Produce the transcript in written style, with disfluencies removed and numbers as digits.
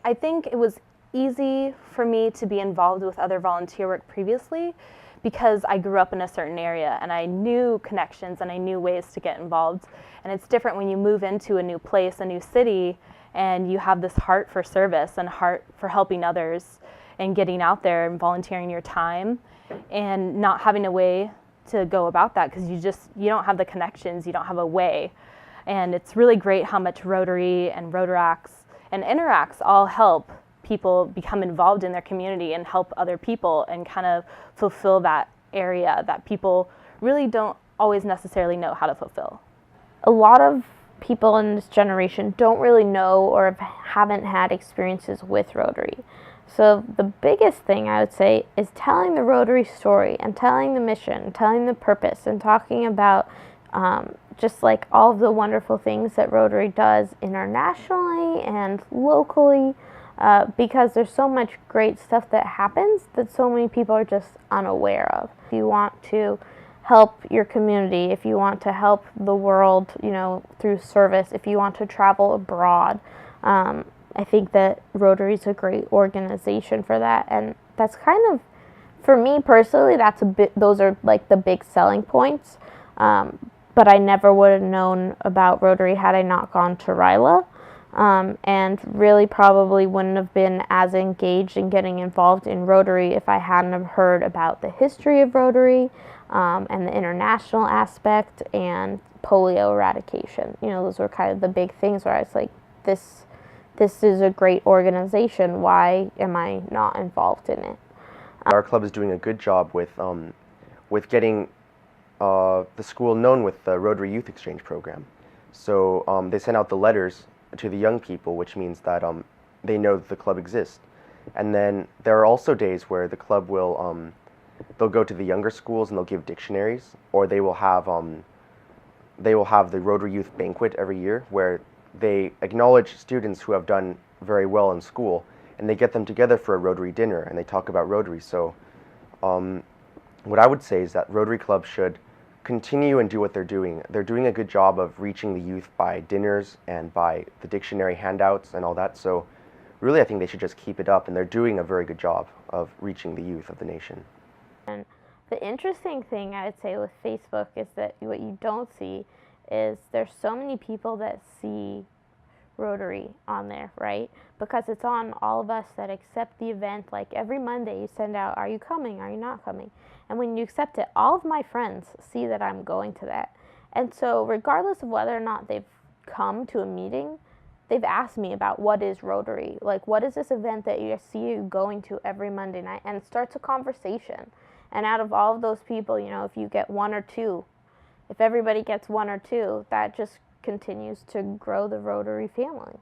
I think it was easy for me to be involved with other volunteer work previously because I grew up in a certain area and I knew connections and I knew ways to get involved. And it's different when you move into a new place, a new city, and you have this heart for service and heart for helping others and getting out there and volunteering your time and not having a way to go about that because you don't have the connections, you don't have a way. And it's really great how much Rotary and Rotaracts and Interacts all help people become involved in their community and help other people and kind of fulfill that area that people really don't always necessarily know how to fulfill. A lot of people in this generation don't really know or haven't had experiences with Rotary. So the biggest thing I would say is telling the Rotary story and telling the mission, telling the purpose, and talking about just like all of the wonderful things that Rotary does internationally and locally, because there's so much great stuff that happens that so many people are just unaware of. If you want to help your community, if you want to help the world, through service, if you want to travel abroad, I think that Rotary is a great organization for that. And that's kind of, for me personally, those are like the big selling points. But I never would have known about Rotary had I not gone to RILA. And really probably wouldn't have been as engaged in getting involved in Rotary if I hadn't have heard about the history of Rotary and the international aspect and polio eradication. Those were kind of the big things where I was like, this is a great organization. Why am I not involved in it? Our club is doing a good job with getting the school known with the Rotary Youth Exchange program. So they send out the letters to the young people, which means that they know that the club exists. And then there are also days where the club will they'll go to the younger schools and they'll give dictionaries, or they will have the Rotary Youth Banquet every year where they acknowledge students who have done very well in school, and they get them together for a Rotary dinner and they talk about Rotary. So what I would say is that Rotary Club should continue and do what they're doing. They're doing a good job of reaching the youth by dinners and by the dictionary handouts and all that. So really I think they should just keep it up, and they're doing a very good job of reaching the youth of the nation. And the interesting thing I would say with Facebook is that what you don't see is there's so many people that see Rotary on there, right? Because it's on all of us that accept the event. Like every Monday you send out, are you coming? Are you not coming? And when you accept it, all of my friends see that I'm going to that. And so regardless of whether or not they've come to a meeting, they've asked me about what is Rotary? Like, what is this event that you see you going to every Monday night? And it starts a conversation. And out of all of those people, if you get one or two, if everybody gets one or two, that just continues to grow the Rotary family.